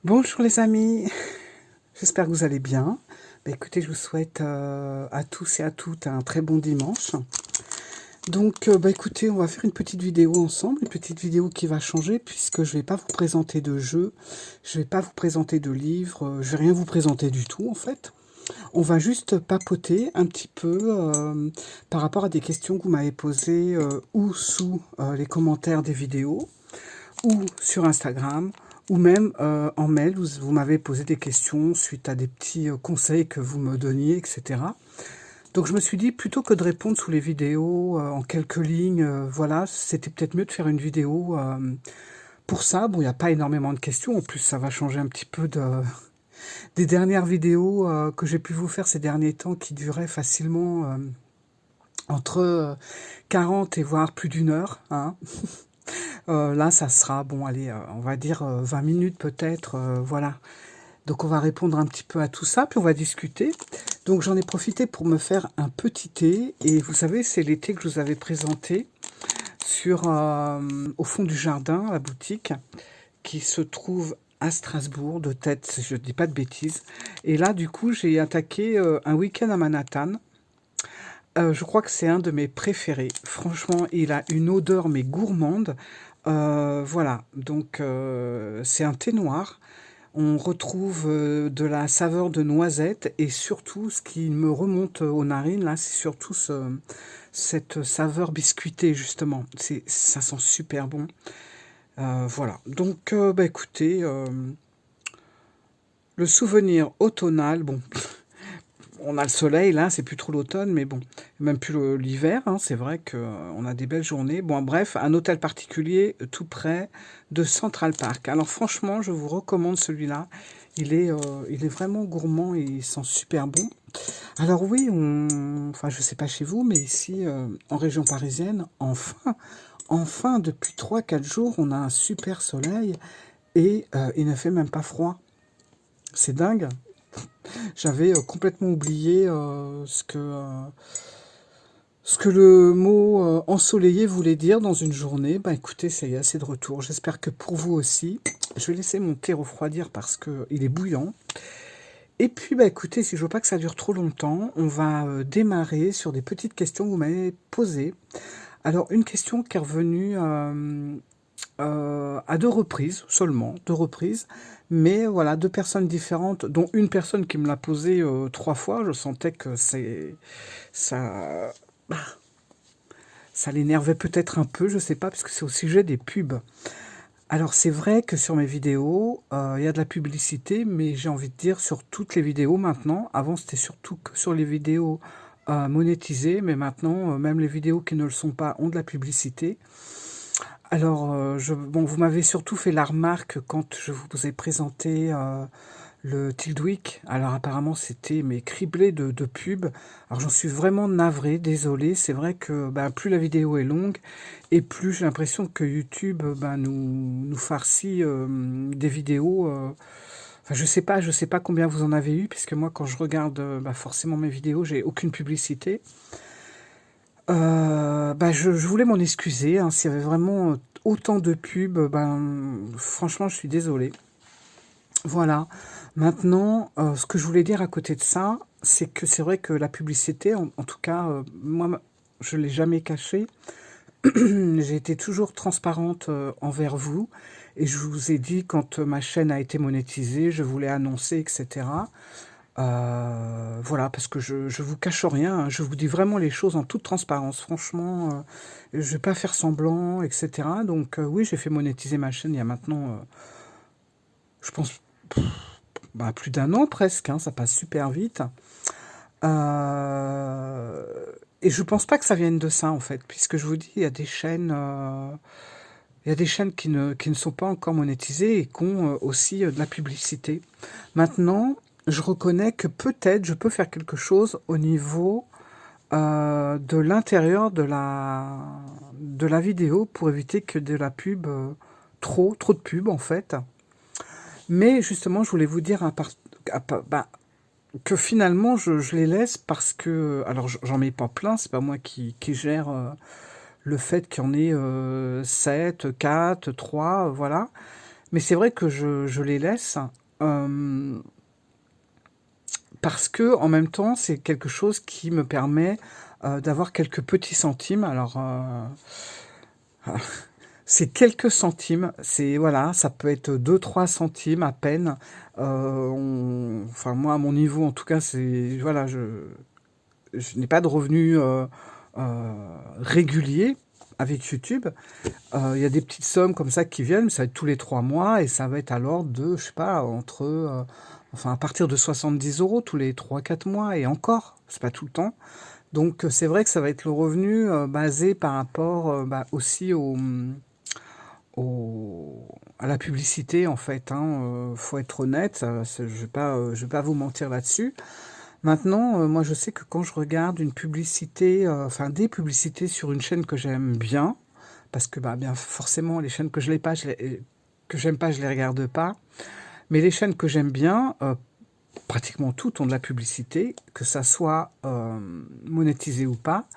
Bonjour les amis, j'espère que vous allez bien. Écoutez, je vous souhaite à tous et à toutes un très bon dimanche. Donc, écoutez, on va faire une petite vidéo ensemble, une petite vidéo qui va changer puisque je vais pas vous présenter de jeux, je vais pas vous présenter de livres, je vais rien vous présenter du tout en fait. On va juste papoter un petit peu par rapport à des questions que vous m'avez posées ou sous les commentaires des vidéos ou sur Instagram, ou même en mail, vous m'avez posé des questions suite à des petits conseils que vous me donniez, etc. Donc je me suis dit, plutôt que de répondre sous les vidéos en quelques lignes, voilà, c'était peut-être mieux de faire une vidéo pour ça. Bon, il n'y a pas énormément de questions, en plus ça va changer un petit peu des dernières vidéos que j'ai pu vous faire ces derniers temps qui duraient facilement entre 40 et voire plus d'une heure, hein. Là, ça sera, bon, allez, on va dire 20 minutes peut-être, voilà. Donc on va répondre un petit peu à tout ça, puis on va discuter. Donc j'en ai profité pour me faire un petit thé, et vous savez, c'est les thés que je vous avais présenté au fond du jardin, la boutique, qui se trouve à Strasbourg, de tête, si je ne dis pas de bêtises. Et là, du coup, j'ai attaqué un week-end à Manhattan. Je crois que c'est un de mes préférés. Franchement, il a une odeur mais gourmande. Voilà, donc c'est un thé noir. On retrouve de la saveur de noisette et surtout, ce qui me remonte aux narines, là, c'est surtout cette saveur biscuitée, justement. Ça sent super bon. Voilà, donc écoutez, le souvenir automnal, bon, on a le soleil là, c'est plus trop l'automne, mais bon, même plus l'hiver, hein, c'est vrai qu'on a des belles journées. Bon, bref, un hôtel particulier tout près de Central Park. Alors franchement, je vous recommande celui-là. Il est vraiment gourmand et il sent super bon. Alors oui, enfin je sais pas chez vous, mais ici en région parisienne, enfin depuis 3 4 jours, on a un super soleil et il ne fait même pas froid. C'est dingue. J'avais complètement oublié ce que le mot ensoleillé voulait dire dans une journée. Bah écoutez, ça y est, c'est de retour. J'espère que pour vous aussi. Je vais laisser mon thé refroidir parce qu'il est bouillant. Et puis, bah écoutez, si je veux pas que ça dure trop longtemps, on va démarrer sur des petites questions que vous m'avez posées. Alors, une question qui est revenue à 2 reprises seulement, 2 reprises, mais voilà, 2 personnes différentes, dont une personne qui me l'a posée 3 fois. Je sentais que ça, bah, ça l'énervait peut-être un peu, je sais pas, parce que c'est au sujet des pubs. Alors c'est vrai que sur mes vidéos, il y a de la publicité, mais j'ai envie de dire sur toutes les vidéos maintenant. Avant, c'était surtout que sur les vidéos monétisées, mais maintenant, même les vidéos qui ne le sont pas ont de la publicité. Alors, bon, vous m'avez surtout fait la remarque quand je vous ai présenté le Tildwick. Alors apparemment, c'était mais criblé de pubs. Alors j'en suis vraiment navré, désolé. C'est vrai que ben, plus la vidéo est longue et plus j'ai l'impression que YouTube ben, nous farcit des vidéos. Enfin, je sais pas combien vous en avez eu, puisque moi, quand je regarde ben, forcément mes vidéos, j'ai aucune publicité. Bah, je voulais m'en excuser, hein, s'il y avait vraiment autant de pubs, ben, franchement, je suis désolée. Voilà. Maintenant, ce que je voulais dire à côté de ça, c'est que c'est vrai que la publicité, en tout cas, moi, je l'ai jamais cachée. J'ai été toujours transparente envers vous et je vous ai dit quand ma chaîne a été monétisée, je voulais annoncer, etc. Voilà, parce que je vous cache rien, hein, je vous dis vraiment les choses en toute transparence. Franchement, je vais pas faire semblant, etc. Donc oui, j'ai fait monétiser ma chaîne il y a maintenant, je pense, bah, plus d'un an presque, hein, ça passe super vite. Euh, et je pense pas que ça vienne de ça en fait, puisque je vous dis, il y a des chaînes qui ne sont pas encore monétisées et qui ont aussi de la publicité. Maintenant, je reconnais que peut-être je peux faire quelque chose au niveau de l'intérieur de la vidéo pour éviter que de la pub, trop de pub en fait. Mais justement, je voulais vous dire bah, que finalement, je les laisse parce que, alors j'en mets pas plein, c'est pas moi qui gère le fait qu'il y en ait 7, 4, 3, voilà. Mais c'est vrai que je les laisse euh, parce que en même temps, c'est quelque chose qui me permet d'avoir quelques petits centimes. Alors, c'est quelques centimes, c'est voilà, ça peut être 2 3 centimes à peine. Enfin, moi, à mon niveau, en tout cas, c'est voilà, je n'ai pas de revenus réguliers avec YouTube. Il y a des petites sommes comme ça qui viennent, mais ça va être tous les 3 mois et ça va être à l'ordre de, je sais pas, enfin, à partir de 70 € tous les 3 4 mois et encore, c'est pas tout le temps. Donc, c'est vrai que ça va être le revenu basé par rapport aussi à la publicité, en fait. Hein. Faut être honnête, je vais pas vous mentir là-dessus. Maintenant, moi, je sais que quand je regarde une publicité, enfin des publicités sur une chaîne que j'aime bien, parce que bah, bien forcément les chaînes que je n'ai pas, que j'aime pas, je les regarde pas. Mais les chaînes que j'aime bien, pratiquement toutes ont de la publicité, que ça soit monétisé ou pas.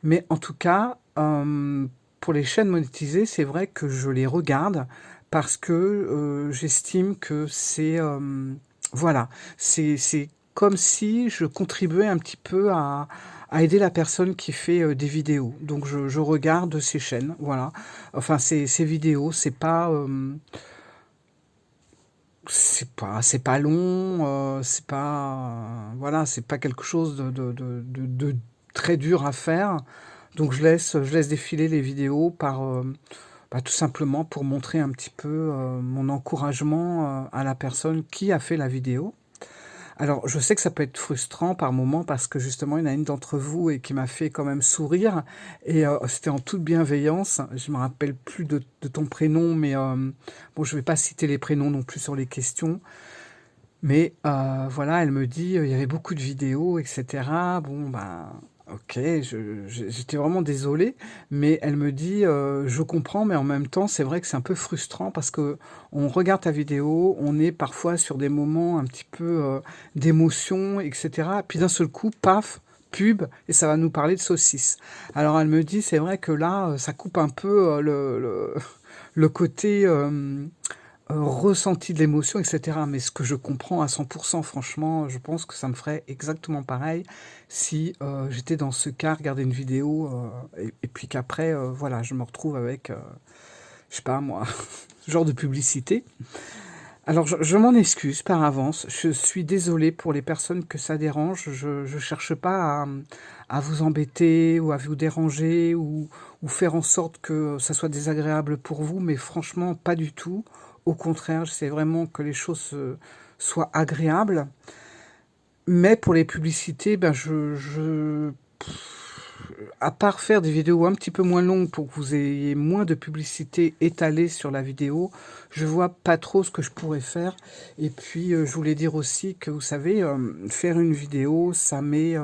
Mais en tout cas, pour les chaînes monétisées, c'est vrai que je les regarde parce que j'estime que c'est voilà, c'est comme si je contribuais un petit peu à aider la personne qui fait des vidéos. Donc je regarde ces chaînes, voilà. Enfin ces vidéos, c'est pas long, c'est pas voilà, c'est pas quelque chose de très dur à faire. Donc je laisse défiler les vidéos tout simplement pour montrer un petit peu mon encouragement à la personne qui a fait la vidéo. Alors, je sais que ça peut être frustrant par moment parce que justement, il y en a une d'entre vous et qui m'a fait quand même sourire et c'était en toute bienveillance. Je me rappelle plus de ton prénom, mais bon, je vais pas citer les prénoms non plus sur les questions. Mais voilà, elle me dit, il y avait beaucoup de vidéos, etc. Bon, ben, ok, j'étais vraiment désolée, mais elle me dit, je comprends, mais en même temps, c'est vrai que c'est un peu frustrant parce que on regarde ta vidéo, on est parfois sur des moments un petit peu d'émotion, etc. Puis d'un seul coup, paf, pub, et ça va nous parler de saucisses. Alors elle me dit, c'est vrai que là, ça coupe un peu le côté ressenti de l'émotion, etc. Mais ce que je comprends à 100%, franchement, je pense que ça me ferait exactement pareil si j'étais dans ce cas, regarder une vidéo et puis qu'après, voilà, je me retrouve avec, je sais pas moi, ce genre de publicité. Alors, je m'en excuse par avance. Je suis désolée pour les personnes que ça dérange. Je cherche pas à vous embêter ou à vous déranger ou faire en sorte que ça soit désagréable pour vous, mais franchement, pas du tout. Au contraire, j'essaie vraiment que les choses soient agréables. Mais pour les publicités, ben à part faire des vidéos un petit peu moins longues pour que vous ayez moins de publicité étalée sur la vidéo, je vois pas trop ce que je pourrais faire. Et puis, je voulais dire aussi que, vous savez, faire une vidéo, ça met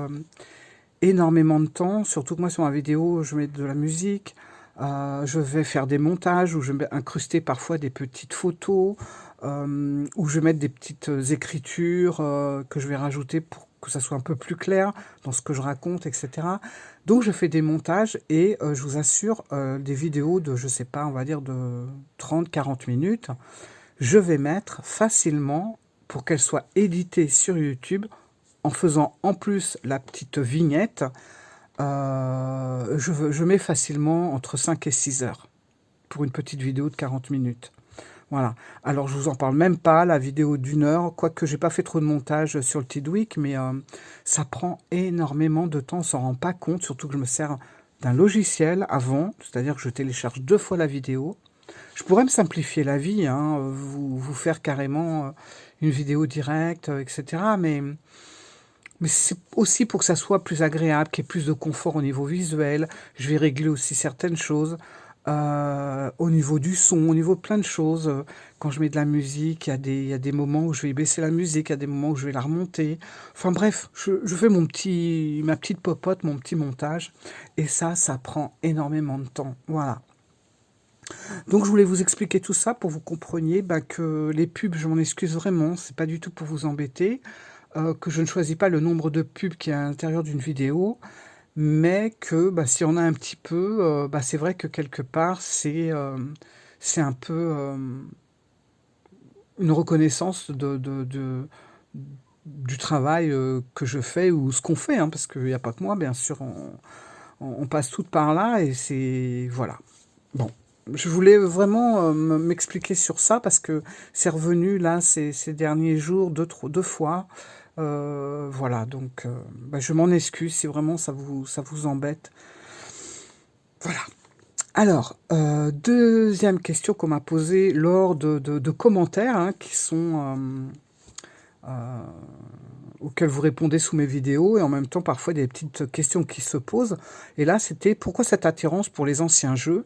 énormément de temps. Surtout que moi, sur ma vidéo, je mets de la musique. Je vais faire des montages où je vais incruster parfois des petites photos, où je vais mettre des petites écritures que je vais rajouter pour que ça soit un peu plus clair dans ce que je raconte, etc. Donc je fais des montages et je vous assure, des vidéos de, je sais pas, on va dire de 30 40 minutes, je vais mettre facilement pour qu'elles soient éditées sur YouTube en faisant en plus la petite vignette. Je mets facilement entre 5 et 6 heures pour une petite vidéo de 40 minutes. Voilà. Alors, je vous en parle même pas, la vidéo d'1 heure, quoique j'ai pas fait trop de montage sur le Tidweek, mais ça prend énormément de temps, on s'en rend pas compte, surtout que je me sers d'un logiciel avant, c'est-à-dire que je télécharge 2 fois la vidéo. Je pourrais me simplifier la vie, hein, vous faire carrément une vidéo directe, etc. Mais c'est aussi pour que ça soit plus agréable, qu'il y ait plus de confort au niveau visuel. Je vais régler aussi certaines choses au niveau du son, au niveau de plein de choses. Quand je mets de la musique, il y a des moments où je vais baisser la musique, il y a des moments où je vais la remonter. Enfin bref, je fais ma petite popote, mon petit montage. Et ça prend énormément de temps. Voilà. Donc je voulais vous expliquer tout ça pour que vous compreniez que les pubs, je m'en excuse vraiment, c'est pas du tout pour vous embêter, que je ne choisis pas le nombre de pubs qui est à l'intérieur d'une vidéo, mais que si on a un petit peu, c'est vrai que quelque part c'est un peu une reconnaissance du travail que je fais ou ce qu'on fait, hein, parce qu'il n'y a pas que moi, bien sûr, on passe toutes par là et c'est... Voilà. Bon, je voulais vraiment m'expliquer sur ça parce que c'est revenu là ces derniers jours deux fois. Voilà, donc bah, je m'en excuse si vraiment ça vous embête. Voilà. Alors, deuxième question qu'on m'a posée lors de commentaires hein, qui sont auxquels vous répondez sous mes vidéos et en même temps parfois des petites questions qui se posent. Et là, c'était pourquoi cette attirance pour les anciens jeux?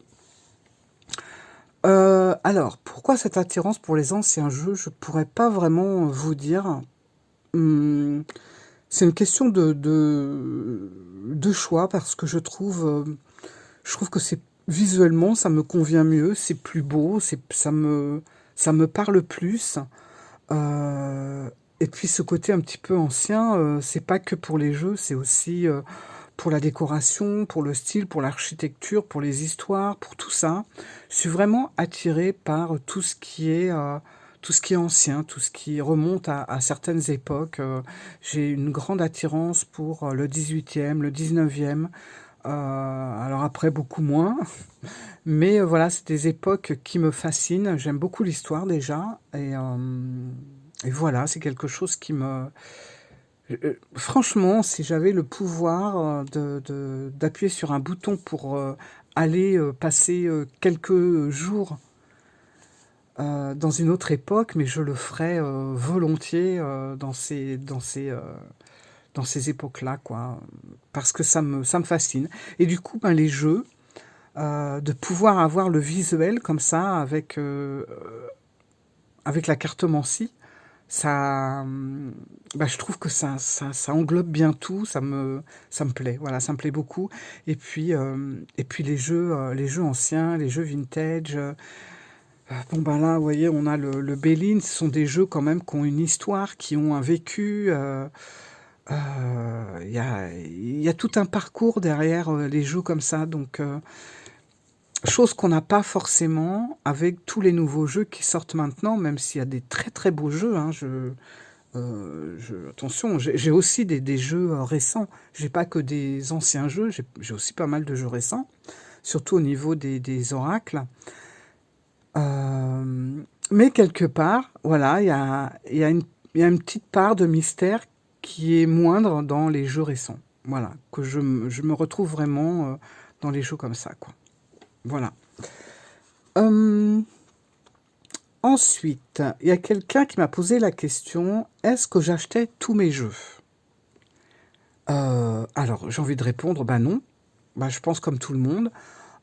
Alors, pourquoi cette attirance pour les anciens jeux? Je pourrais pas vraiment vous dire. C'est une question de choix parce que je trouve que c'est visuellement ça me convient mieux, c'est plus beau, ça me parle plus. Euh, et puis ce côté un petit peu ancien, c'est pas que pour les jeux, c'est aussi pour la décoration, pour le style, pour l'architecture, pour les histoires, pour tout ça. Je suis vraiment attirée par tout ce qui est ancien, tout ce qui remonte à certaines époques. J'ai une grande attirance pour le 18e, le 19e. Alors après, beaucoup moins. Mais voilà, c'est des époques qui me fascinent. J'aime beaucoup l'histoire déjà. Et voilà, c'est quelque chose qui me... franchement, si j'avais le pouvoir d'appuyer sur un bouton pour aller passer quelques jours dans une autre époque, mais je le ferais volontiers dans ces époques-là, quoi, parce que ça me fascine. Et du coup, ben, les jeux, de pouvoir avoir le visuel comme ça avec la cartomancie, ça, bah, je trouve que ça englobe bien tout, ça me plaît, voilà, ça me plaît beaucoup. Et puis les jeux anciens, les jeux vintage. Bon bah là, vous voyez, on a le Belline, ce sont des jeux quand même qui ont une histoire, qui ont un vécu. Il y a tout un parcours derrière les jeux comme ça, donc chose qu'on n'a pas forcément avec tous les nouveaux jeux qui sortent maintenant, même s'il y a des très très beaux jeux. Hein, attention, j'ai aussi des jeux récents. J'ai pas que des anciens jeux, j'ai aussi pas mal de jeux récents, surtout au niveau des oracles. Mais quelque part, voilà, il y a une petite part de mystère qui est moindre dans les jeux récents. Voilà, que je me retrouve vraiment dans les jeux comme ça, quoi. Voilà. Euh, Ensuite, il y a quelqu'un qui m'a posé la question, est-ce que j'achetais tous mes jeux? Alors, j'ai envie de répondre, bah non. Bah, je pense comme tout le monde.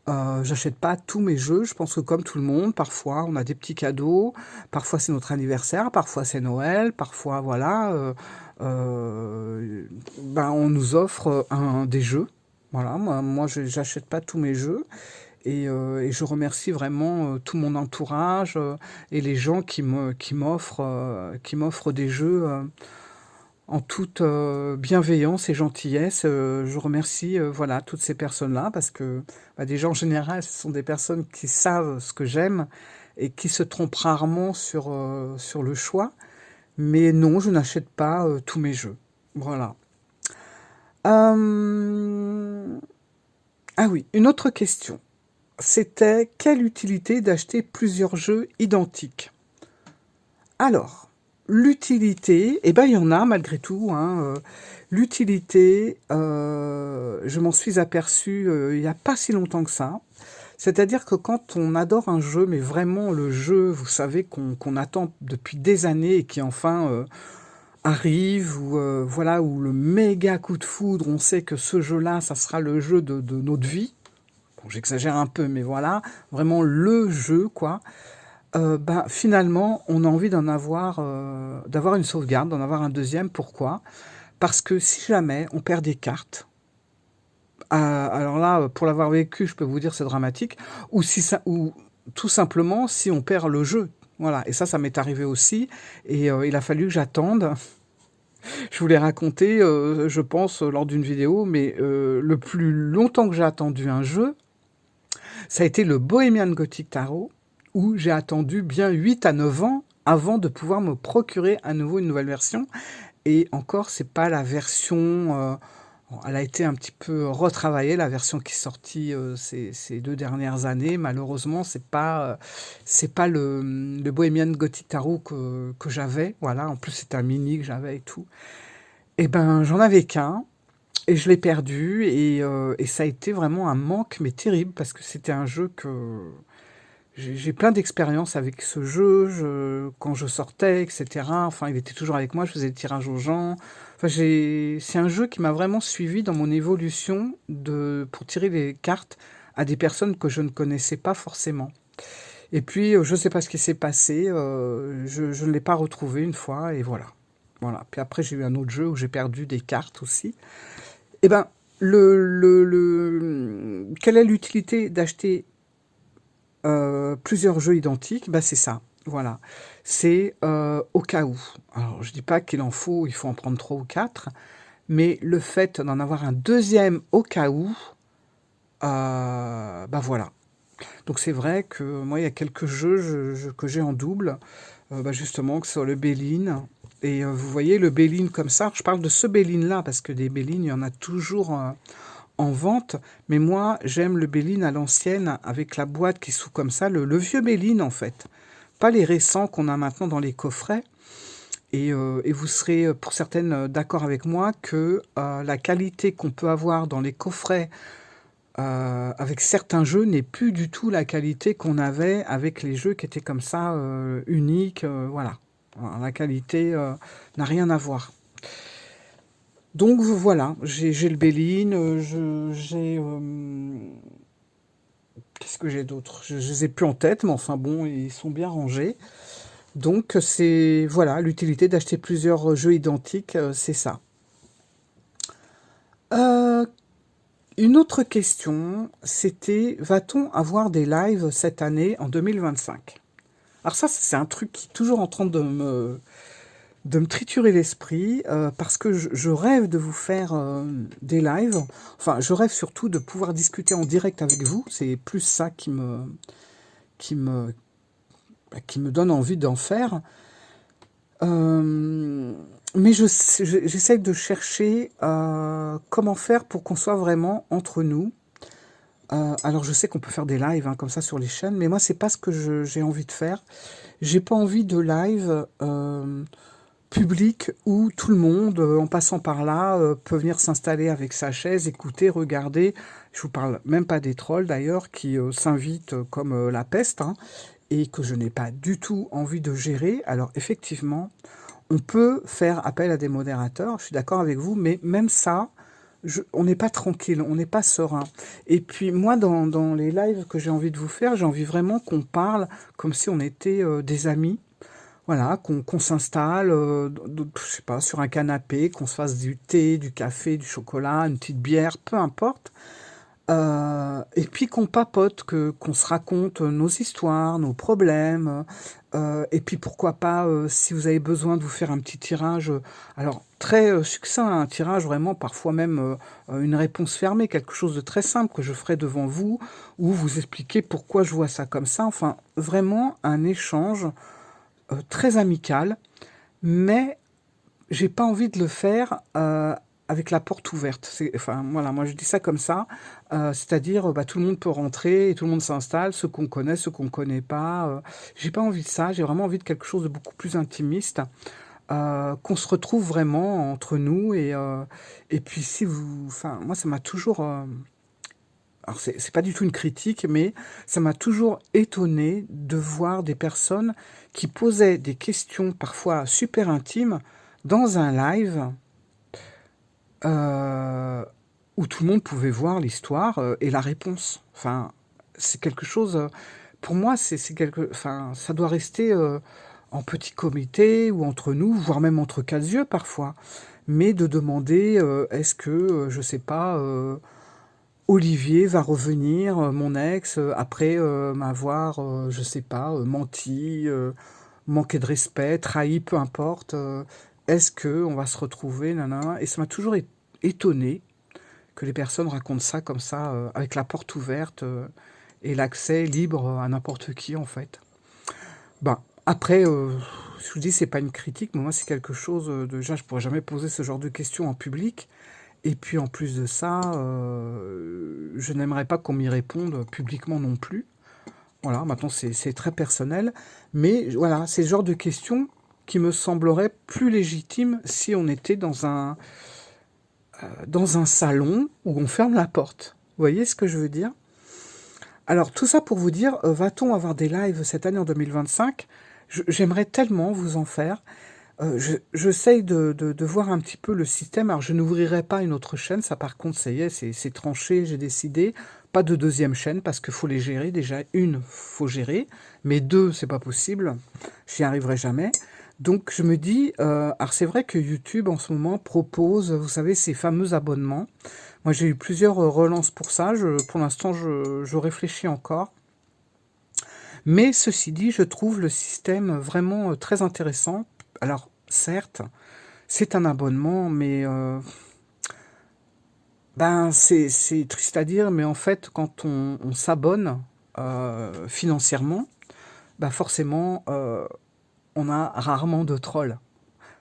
J'achète pas tous mes jeux. Je pense que comme tout le monde, parfois on a des petits cadeaux, parfois c'est notre anniversaire, parfois c'est Noël, parfois voilà, ben on nous offre des jeux. Voilà, moi j'achète pas tous mes jeux et je remercie vraiment tout mon entourage et les gens qui m'offrent des jeux en toute bienveillance et gentillesse. Je remercie voilà, toutes ces personnes-là parce que bah, déjà en général, ce sont des personnes qui savent ce que j'aime et qui se trompent rarement sur le choix. Mais non, je n'achète pas tous mes jeux. Voilà. Euh, Ah oui, une autre question. C'était quelle utilité d'acheter plusieurs jeux identiques? Alors, l'utilité, eh ben, il y en a malgré tout. Hein, l'utilité, je m'en suis aperçue il n'y a pas si longtemps que ça. C'est-à-dire que quand on adore un jeu, mais vraiment le jeu, vous savez, qu'on attend depuis des années et qui enfin arrive, ou voilà, ou le méga coup de foudre, on sait que ce jeu-là, ça sera le jeu de notre vie. Bon, j'exagère un peu, mais voilà, vraiment le jeu, quoi. Ben, finalement, on a envie d'avoir une sauvegarde, d'en avoir un deuxième. Pourquoi? Parce que si jamais on perd des cartes, alors là, pour l'avoir vécu, je peux vous dire c'est dramatique, ou tout simplement si on perd le jeu. Voilà, et ça m'est arrivé aussi, et il a fallu que j'attende. Je vous l'ai raconté, je pense, lors d'une vidéo, mais le plus longtemps que j'ai attendu un jeu, ça a été le Bohemian Gothic Tarot, où j'ai attendu bien 8 à 9 ans avant de pouvoir me procurer à nouveau une nouvelle version. Et encore, c'est pas la version... elle a été un petit peu retravaillée, la version qui est sortie ces 2 dernières années. Malheureusement, c'est pas le Bohemian Gothic Tarot que j'avais. Voilà, en plus c'était un mini que j'avais et tout. Et ben, j'en avais qu'un. Et je l'ai perdu, et ça a été vraiment un manque, mais terrible, parce que c'était un jeu que... J'ai plein d'expériences avec ce jeu, quand je sortais, etc. Enfin, il était toujours avec moi, je faisais des tirages aux gens. Enfin, c'est un jeu qui m'a vraiment suivi dans mon évolution pour tirer des cartes à des personnes que je ne connaissais pas forcément. Et puis, je ne sais pas ce qui s'est passé, je ne l'ai pas retrouvé une fois, et voilà. Voilà. Puis après, j'ai eu un autre jeu où j'ai perdu des cartes aussi. Eh ben, quelle est l'utilité d'acheter plusieurs jeux identiques? Ben, c'est ça. Voilà. C'est au cas où. Alors, je dis pas qu'il il faut en prendre 3 ou 4, mais le fait d'en avoir un deuxième au cas où, ben voilà. Donc c'est vrai que moi, il y a quelques jeux que j'ai en double, bah, justement, que ce soit le Béline. Et vous voyez, le Béline comme ça, je parle de ce Béline-là, parce que des Bélines, il y en a toujours en vente. Mais moi, j'aime le Béline à l'ancienne, avec la boîte qui s'ouvre comme ça, le vieux Béline, en fait. Pas les récents qu'on a maintenant dans les coffrets. Et vous serez, pour certaines, d'accord avec moi que la qualité qu'on peut avoir dans les coffrets avec certains jeux n'est plus du tout la qualité qu'on avait avec les jeux qui étaient comme ça, uniques, voilà. Voilà, la qualité n'a rien à voir. Donc voilà, j'ai le Béline, j'ai... qu'est-ce que j'ai d'autre? Je ne les ai plus en tête, mais enfin bon, ils sont bien rangés. Donc c'est... Voilà, l'utilité d'acheter plusieurs jeux identiques, c'est ça. Euh, Une autre question, c'était, va-t-on avoir des lives cette année en 2025? Alors ça, c'est un truc qui est toujours en train de me triturer l'esprit, parce que je rêve de vous faire des lives. Enfin, je rêve surtout de pouvoir discuter en direct avec vous. C'est plus ça qui me, qui me donne envie d'en faire. Euh, mais j'essaye de chercher comment faire pour qu'on soit vraiment entre nous. Alors je sais qu'on peut faire des lives comme ça sur les chaînes, mais moi c'est pas ce que j'ai envie de faire. J'ai pas envie de live public où tout le monde, en passant par là, peut venir s'installer avec sa chaise, écouter, regarder. Je vous parle même pas des trolls d'ailleurs qui s'invitent comme la peste, hein, et que je n'ai pas du tout envie de gérer. Alors effectivement, on peut faire appel à des modérateurs, je suis d'accord avec vous, mais même ça, on n'est pas tranquille, on n'est pas serein. Et puis moi, dans les lives que j'ai envie de vous faire, j'ai envie vraiment qu'on parle comme si on était des amis. Voilà, qu'on s'installe, je sais pas, sur un canapé, qu'on se fasse du thé, du café, du chocolat, une petite bière, peu importe. Et puis qu'on papote, qu'on se raconte nos histoires, nos problèmes. Et puis pourquoi pas, si vous avez besoin de vous faire un petit tirage, alors très succinct, un tirage vraiment, parfois même une réponse fermée, quelque chose de très simple que je ferai devant vous, où vous expliquez pourquoi je vois ça comme ça. Enfin, vraiment un échange très amical, mais j'ai pas envie de le faire avec la porte ouverte. Enfin, voilà, moi je dis ça comme ça, c'est-à-dire bah, tout le monde peut rentrer et tout le monde s'installe, ceux qu'on connaît, ceux qu'on connaît pas. J'ai pas envie de ça, j'ai vraiment envie de quelque chose de beaucoup plus intimiste, qu'on se retrouve vraiment entre nous et puis si vous, enfin, moi ça m'a toujours, alors c'est pas du tout une critique, mais ça m'a toujours étonné de voir des personnes qui posaient des questions parfois super intimes dans un live euh, où tout le monde pouvait voir l'histoire et la réponse. Enfin, c'est quelque chose. Pour moi, enfin, ça doit rester en petit comité ou entre nous, voire même entre quatre yeux parfois. Mais de demander, est-ce que, je sais pas. Olivier va revenir, mon ex, après m'avoir, je sais pas, menti, manqué de respect, trahi, peu importe. Est-ce que on va se retrouver, nanana. Et ça m'a toujours étonné que les personnes racontent ça comme ça, avec la porte ouverte et l'accès libre à n'importe qui, en fait. Ben, Après, je vous dis, c'est pas une critique, mais moi, c'est quelque chose, déjà, je pourrais jamais poser ce genre de questions en public. Et puis, en plus de ça, je n'aimerais pas qu'on m'y réponde publiquement non plus. Voilà, maintenant, c'est très personnel. Mais voilà, c'est le genre de questions qui me semblerait plus légitime si on était dans un salon où on ferme la porte. Vous voyez ce que je veux dire? Alors, tout ça pour vous dire, va-t-on avoir des lives cette année en 2025? J'aimerais tellement vous en faire. J'essaye de voir un petit peu le système. Alors, je n'ouvrirai pas une autre chaîne. Ça, par contre, ça y est, c'est tranché, j'ai décidé. Pas de deuxième chaîne parce qu'il faut les gérer. Déjà, une, faut gérer. Mais deux, c'est pas possible. J'y arriverai jamais. Donc, je me dis... alors, c'est vrai que YouTube, en ce moment, propose, vous savez, ces fameux abonnements. Moi, j'ai eu plusieurs relances pour ça. Pour l'instant, je réfléchis encore. Mais ceci dit, je trouve le système vraiment très intéressant. Alors, certes, c'est un abonnement, mais ben, c'est triste à dire, mais en fait, quand on s'abonne financièrement, ben forcément, on a rarement de trolls.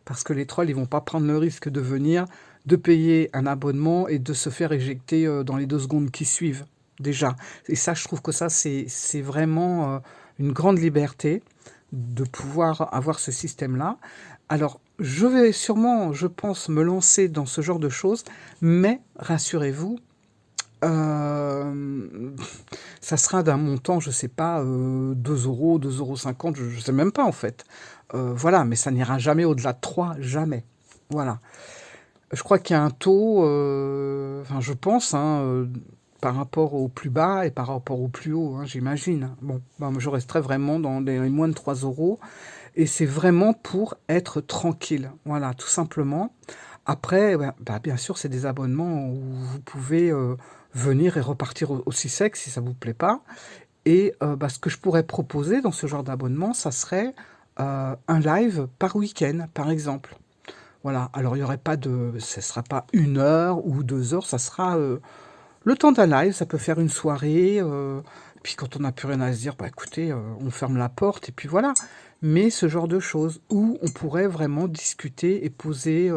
Parce que les trolls, ils vont pas prendre le risque de venir, de payer un abonnement et de se faire éjecter dans les 2 secondes qui suivent, déjà. Et ça, je trouve que ça, c'est vraiment une grande liberté de pouvoir avoir ce système-là. Alors, je vais sûrement, je pense, me lancer dans ce genre de choses, mais rassurez-vous, ça sera d'un montant, je sais pas, 2 euros, 2,50 €, je sais même pas en fait. Voilà, mais ça n'ira jamais au-delà de 3, jamais. Voilà. Je crois qu'il y a un taux, enfin je pense, hein, par rapport au plus bas et par rapport au plus haut, hein, j'imagine. Bon, ben, je resterai vraiment dans les moins de 3 euros. Et c'est vraiment pour être tranquille. Voilà, tout simplement. Après, bah, bien sûr, c'est des abonnements où vous pouvez venir et repartir aussi sec si ça vous plaît pas. Et bah, ce que je pourrais proposer dans ce genre d'abonnement, ça serait un live par week-end, par exemple. Voilà, alors il y aurait pas de... Ce ne sera pas 1 heure ou 2 heures, ça sera le temps d'un live, ça peut faire une soirée. Puis quand on n'a plus rien à se dire, bah écoutez, on ferme la porte et puis voilà. Mais ce genre de choses où on pourrait vraiment discuter et poser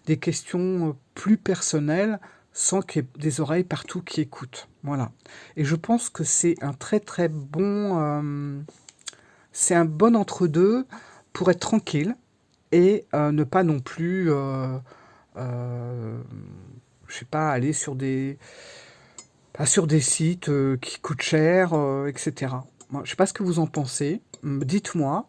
des questions plus personnelles sans qu'il y ait des oreilles partout qui écoutent. Voilà. Et je pense que c'est un très très bon... c'est un bon entre-deux pour être tranquille et ne pas non plus... je sais pas, aller sur des... Pas sur des sites qui coûtent cher, etc. Moi, je sais pas ce que vous en pensez. Dites-moi.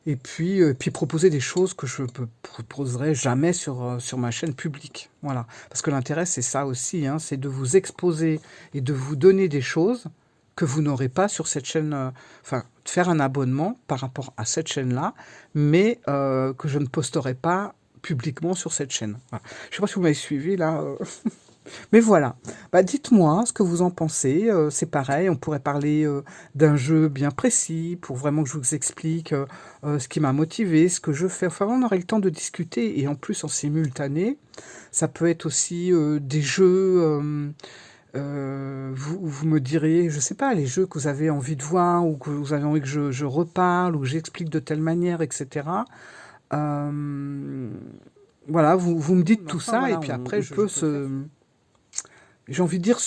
Et puis proposer des choses que je ne proposerai jamais sur ma chaîne publique. Voilà. Parce que l'intérêt, c'est ça aussi, hein, c'est de vous exposer et de vous donner des choses que vous n'aurez pas sur cette chaîne. Enfin, de faire un abonnement par rapport à cette chaîne-là, mais que je ne posterai pas publiquement sur cette chaîne. Voilà. Je ne sais pas si vous m'avez suivi là. Mais voilà, bah, dites-moi ce que vous en pensez. C'est pareil, on pourrait parler d'un jeu bien précis pour vraiment que je vous explique ce qui m'a motivé, ce que je fais. Enfin, on aurait le temps de discuter et en plus en simultané. Ça peut être aussi des jeux, vous me direz, je sais pas, les jeux que vous avez envie de voir ou que vous avez envie que je reparle ou que j'explique de telle manière, etc. Voilà, vous me dites tout ça et puis après je peux j'ai envie de dire,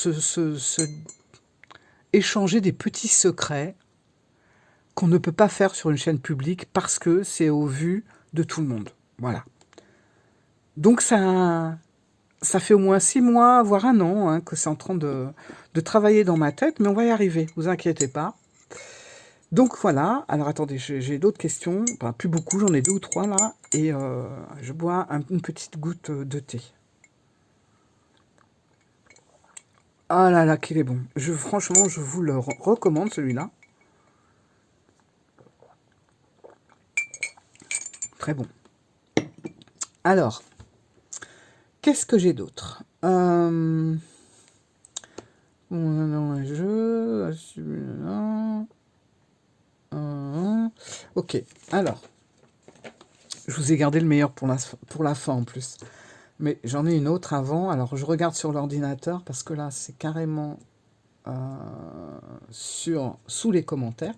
échanger des petits secrets qu'on ne peut pas faire sur une chaîne publique parce que c'est au vu de tout le monde. Voilà. Donc ça fait au moins 6 mois, voire 1 an, hein, que c'est en train de travailler dans ma tête, mais on va y arriver, vous inquiétez pas. Donc voilà, alors attendez, j'ai d'autres questions, enfin, plus beaucoup, j'en ai 2 ou 3 là, et je bois une petite goutte de thé. Ah là là, qu'il est bon. Franchement, je vous le recommande, celui-là. Très bon. Alors, qu'est-ce que j'ai d'autre Ok, alors, je vous ai gardé le meilleur pour la fin en plus. Mais j'en ai une autre avant. Alors, je regarde sur l'ordinateur parce que là, c'est carrément sous les commentaires.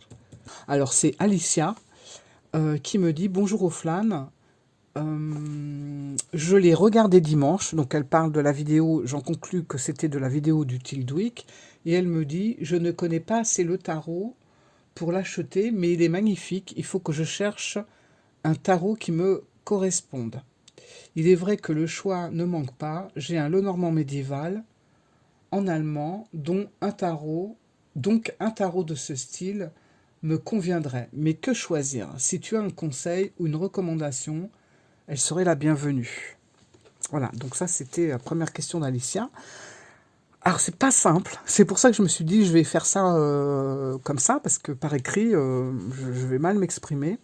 Alors, c'est Alicia. qui me dit: «Bonjour Oflane, je l'ai regardé dimanche», donc elle parle de la vidéo, j'en conclus que c'était de la vidéo du Tildwick, et elle me dit: «Je ne connais pas assez le tarot pour l'acheter, mais il est magnifique, il faut que je cherche un tarot qui me corresponde. Il est vrai que le choix ne manque pas, j'ai un Lenormand médiéval en allemand, donc un tarot de ce style me conviendrait. Mais que choisir? Si tu as un conseil ou une recommandation, elle serait la bienvenue.» Voilà, donc ça c'était la première question d'Alicia. Alors c'est pas simple, c'est pour ça que je me suis dit je vais faire ça comme ça, parce que par écrit, je vais mal m'exprimer.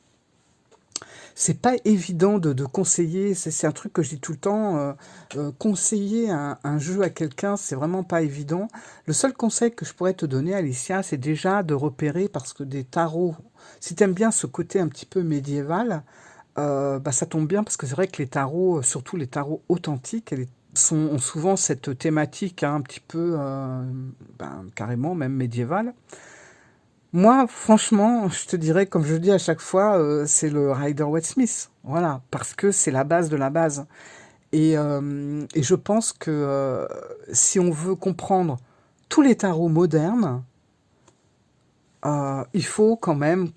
C'est pas évident de conseiller, c'est un truc que je dis tout le temps, conseiller un jeu à quelqu'un, c'est vraiment pas évident. Le seul conseil que je pourrais te donner, Alicia, c'est déjà de repérer, parce que des tarots, si tu aimes bien ce côté un petit peu médiéval, bah, ça tombe bien, parce que c'est vrai que les tarots, surtout les tarots authentiques, ont souvent cette thématique hein, un petit peu, carrément même médiévale. Moi, franchement, je te dirais, comme je dis à chaque fois, c'est le Rider-Waite-Smith. Voilà, parce que c'est la base de la base. Et je pense que si on veut comprendre tous les tarots modernes, il faut quand même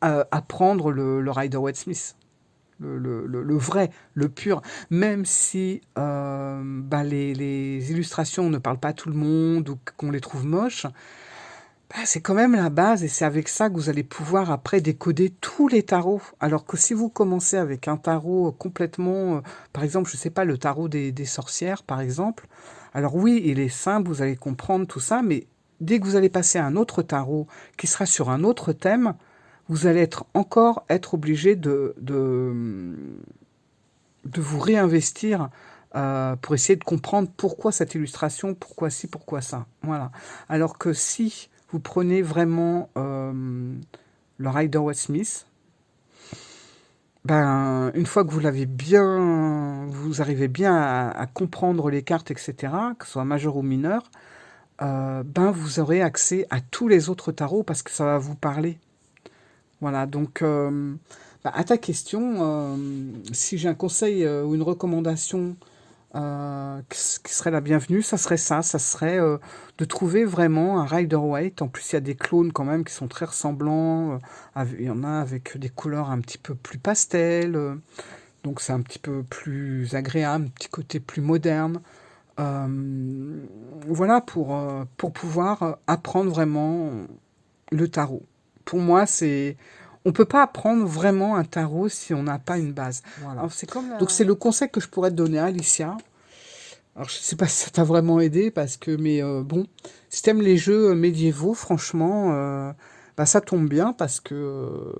apprendre le Rider-Waite-Smith. Le vrai, le pur, même si les illustrations ne parlent pas à tout le monde ou qu'on les trouve moches, c'est quand même la base, et c'est avec ça que vous allez pouvoir après décoder tous les tarots. Alors que si vous commencez avec un tarot complètement, par exemple, je sais pas, le tarot des sorcières, par exemple, alors oui, il est simple, vous allez comprendre tout ça, mais dès que vous allez passer à un autre tarot qui sera sur un autre thème, vous allez être obligé de vous réinvestir pour essayer de comprendre pourquoi cette illustration, pourquoi ci, pourquoi ça. Voilà. Alors que si vous prenez vraiment le Rider-Waite-Smith, une fois que vous l'avez bien, vous arrivez bien à comprendre les cartes, etc., que ce soit majeur ou mineur, vous aurez accès à tous les autres tarots parce que ça va vous parler. Voilà, donc à ta question, si j'ai un conseil ou une recommandation qui serait la bienvenue, ça serait de trouver vraiment un Rider-Waite. En plus, il y a des clones quand même qui sont très ressemblants. Il y en a avec des couleurs un petit peu plus pastel, donc c'est un petit peu plus agréable, un petit côté plus moderne. Voilà, pour pouvoir apprendre vraiment le tarot. Pour moi, on peut pas apprendre vraiment un tarot si on n'a pas une base. Voilà. Alors, donc c'est le conseil que je pourrais te donner à Alicia. Alors je sais pas si ça t'a vraiment aidé, mais bon, si t'aimes les jeux médiévaux, franchement, ça tombe bien, parce que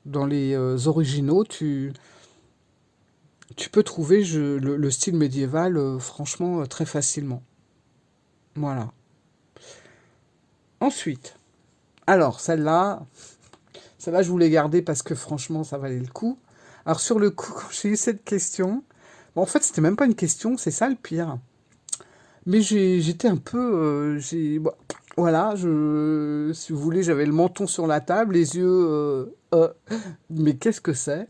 dans les originaux, tu peux trouver le style médiéval, franchement, très facilement. Voilà. Ensuite, alors celle-là, je voulais garder parce que franchement, ça valait le coup. Alors sur le coup, quand j'ai eu cette question, en fait, c'était même pas une question, c'est ça le pire. Mais j'étais un peu... voilà, si vous voulez, j'avais le menton sur la table, les yeux... mais qu'est-ce que c'est?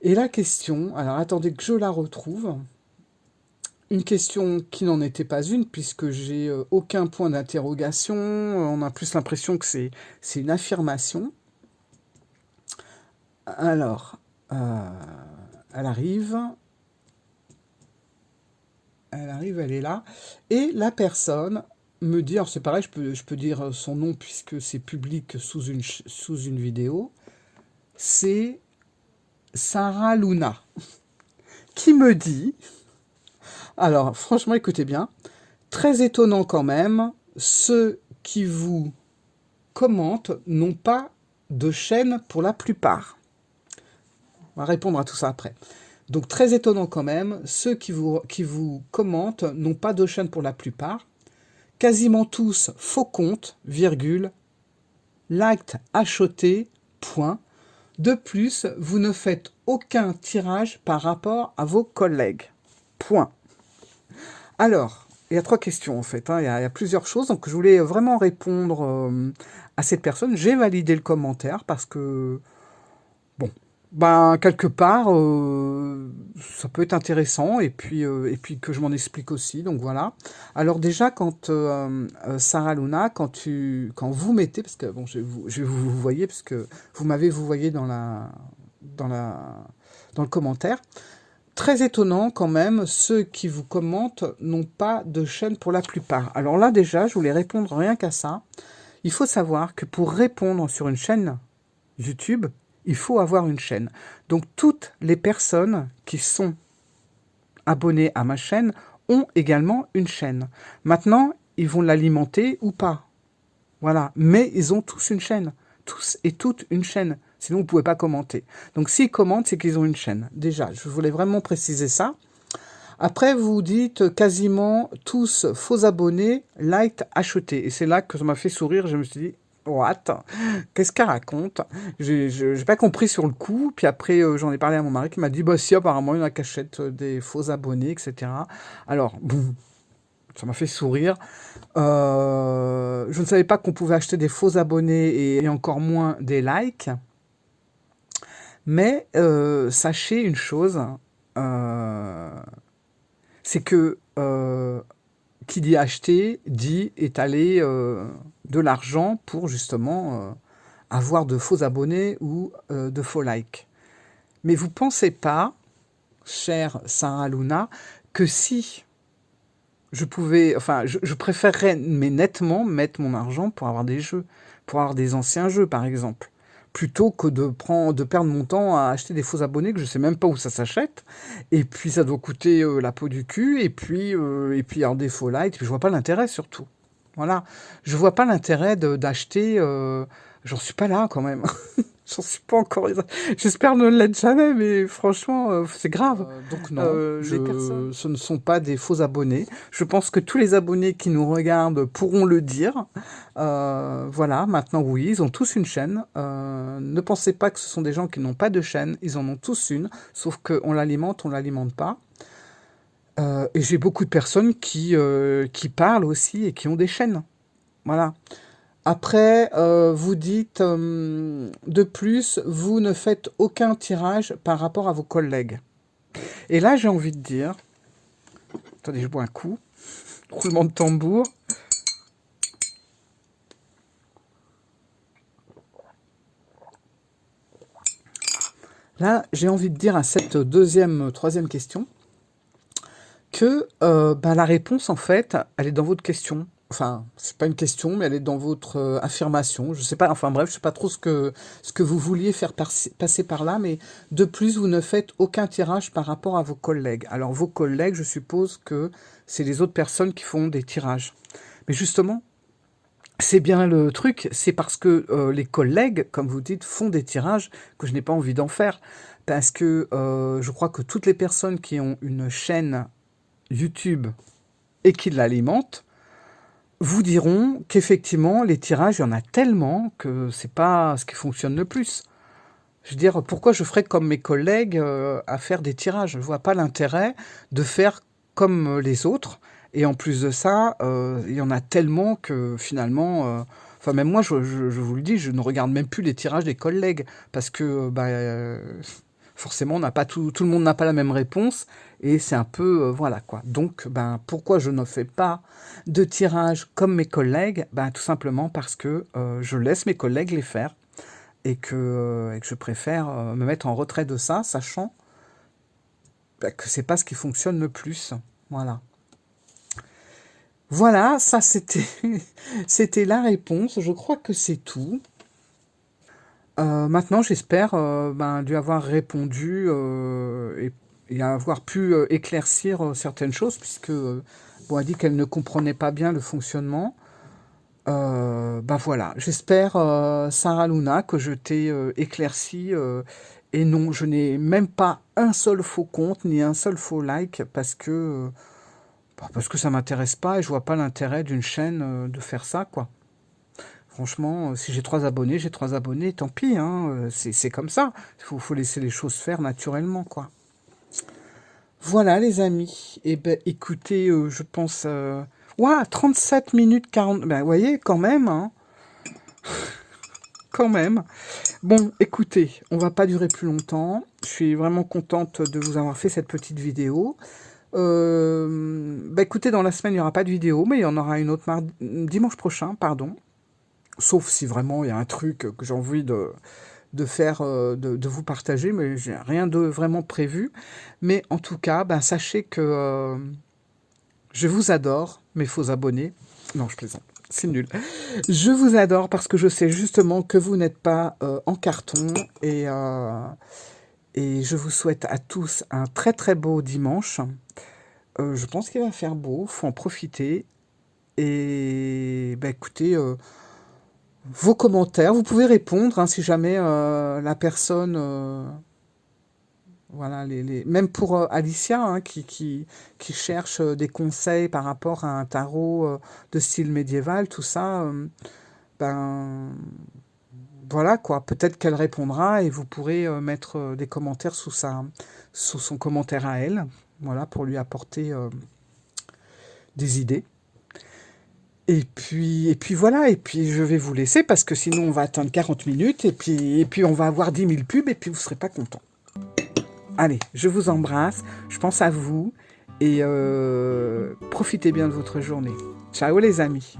Et la question, alors attendez que je la retrouve. Une question qui n'en était pas une, puisque j'ai aucun point d'interrogation. On a plus l'impression que c'est une affirmation. Alors, elle arrive, elle est là. Et la personne me dit, alors c'est pareil, je peux dire son nom puisque c'est public sous une vidéo. C'est Sarah Luna qui me dit, alors franchement écoutez bien, très étonnant quand même, ceux qui vous commentent n'ont pas de chaîne pour la plupart. On va répondre à tout ça après. Donc très étonnant quand même, ceux qui vous commentent n'ont pas de chaîne pour la plupart. Quasiment tous faux comptes, virgule, liked, acheté, point. De plus, vous ne faites aucun tirage par rapport à vos collègues. Point. Alors, il y a 3 questions en fait, hein. Il y a plusieurs choses, donc je voulais vraiment répondre à cette personne. J'ai validé le commentaire parce que, bon, ben, quelque part, ça peut être intéressant et puis que je m'en explique aussi, donc voilà. Alors déjà, quand Sarah Luna, quand vous mettez, parce que bon, je vais vous voyez, parce que vous m'avez vous voyez dans la, dans le commentaire. Très étonnant quand même, ceux qui vous commentent n'ont pas de chaîne pour la plupart. Alors là déjà, je voulais répondre rien qu'à ça. Il faut savoir que pour répondre sur une chaîne YouTube, il faut avoir une chaîne. Donc toutes les personnes qui sont abonnées à ma chaîne ont également une chaîne. Maintenant, ils vont l'alimenter ou pas. Voilà. Mais ils ont tous une chaîne. Tous et toutes une chaîne. Sinon, vous ne pouvez pas commenter. Donc s'ils commentent, c'est qu'ils ont une chaîne. Déjà, je voulais vraiment préciser ça. Après, vous dites quasiment tous faux abonnés, like, acheter. Et c'est là que ça m'a fait sourire. Je me suis dit, what? Qu'est-ce qu'elle raconte? J'ai pas compris sur le coup. Puis après, j'en ai parlé à mon mari qui m'a dit, bah si, apparemment, il y en a qui achètent des faux abonnés, etc. Alors, bon, ça m'a fait sourire. Je ne savais pas qu'on pouvait acheter des faux abonnés et encore moins des likes. Mais sachez une chose, c'est que qui dit acheter, dit étaler de l'argent pour justement avoir de faux abonnés ou de faux likes. Mais vous pensez pas, chère Sarah Luna, que si je pouvais, enfin, je préférerais mais nettement mettre mon argent pour avoir des jeux, pour avoir des anciens jeux par exemple, plutôt que de perdre mon temps à acheter des faux abonnés que je sais même pas où ça s'achète, et puis ça doit coûter la peau du cul, et puis avoir des faux likes, puis je vois pas l'intérêt surtout. Voilà, je vois pas l'intérêt d'acheter, j'en suis pas là quand même. J'en suis pas encore. J'espère ne l'être jamais, mais franchement, c'est grave. Donc non, ce ne sont pas des faux abonnés. Je pense que tous les abonnés qui nous regardent pourront le dire. Voilà, maintenant oui, ils ont tous une chaîne. Ne pensez pas que ce sont des gens qui n'ont pas de chaîne. Ils en ont tous une, sauf qu'on l'alimente, on l'alimente pas. Et j'ai beaucoup de personnes qui parlent aussi et qui ont des chaînes. Voilà. Après, vous dites, de plus, vous ne faites aucun tirage par rapport à vos collègues. Et là, j'ai envie de dire, attendez, je bois un coup, roulement de tambour. Là, j'ai envie de dire à cette troisième question, que la réponse, en fait, elle est dans votre question. Enfin, c'est pas une question, mais elle est dans votre affirmation. Je sais pas, enfin bref, je sais pas trop ce que vous vouliez faire passer par là, mais de plus, vous ne faites aucun tirage par rapport à vos collègues. Alors, vos collègues, je suppose que c'est les autres personnes qui font des tirages. Mais justement, c'est bien le truc, c'est parce que les collègues, comme vous dites, font des tirages que je n'ai pas envie d'en faire. Parce que je crois que toutes les personnes qui ont une chaîne YouTube et qui l'alimentent, vous diront qu'effectivement, les tirages, il y en a tellement que c'est pas ce qui fonctionne le plus. Je veux dire, pourquoi je ferais comme mes collègues à faire des tirages? Je vois pas l'intérêt de faire comme les autres. Et en plus de ça, il y en a tellement que finalement... Enfin, même moi, je vous le dis, je ne regarde même plus les tirages des collègues. Parce que forcément, on n'a pas tout le monde n'a pas la même réponse. Et c'est un peu... voilà quoi. Donc, pourquoi je ne fais pas de tirage comme mes collègues? Tout simplement parce que je laisse mes collègues les faire. Et que je préfère me mettre en retrait de ça, sachant que c'est pas ce qui fonctionne le plus. Voilà. Voilà, ça c'était c'était la réponse. Je crois que c'est tout. Maintenant, j'espère lui avoir répondu et avoir pu éclaircir certaines choses, puisque elle a dit qu'elle ne comprenait pas bien le fonctionnement. Voilà, j'espère, Sarah Luna, que je t'ai éclairci. Et non, je n'ai même pas un seul faux compte, ni un seul faux like, parce que ça m'intéresse pas et je vois pas l'intérêt d'une chaîne de faire ça, quoi. Franchement, si j'ai 3 abonnés, j'ai 3 abonnés, tant pis, hein, c'est comme ça. Faut laisser les choses faire naturellement, quoi. Voilà les amis. Et ben écoutez, je pense... Ouah, 37 minutes 40... Ben vous voyez, quand même, hein. Quand même. Bon, écoutez, on va pas durer plus longtemps. Je suis vraiment contente de vous avoir fait cette petite vidéo. Bah écoutez, dans la semaine, il n'y aura pas de vidéo, mais il y en aura une autre dimanche prochain, pardon. Sauf si vraiment il y a un truc que j'ai envie de faire, de vous partager, mais j'ai rien de vraiment prévu. Mais en tout cas, ben, sachez que je vous adore, mes faux abonnés. Non, je plaisante, c'est nul. Je vous adore parce que je sais justement que vous n'êtes pas en carton et je vous souhaite à tous un très très beau dimanche. Je pense qu'il va faire beau, faut en profiter. Et bah, écoutez, vos commentaires, vous pouvez répondre hein, si jamais la personne, voilà, même pour Alicia hein, qui cherche des conseils par rapport à un tarot de style médiéval, tout ça, ben voilà quoi, peut-être qu'elle répondra et vous pourrez mettre des commentaires sous son commentaire à elle, voilà, pour lui apporter des idées. Et puis voilà, et puis je vais vous laisser parce que sinon on va atteindre 40 minutes et puis on va avoir 10 000 pubs et puis vous ne serez pas contents. Allez, je vous embrasse, je pense à vous et profitez bien de votre journée. Ciao les amis.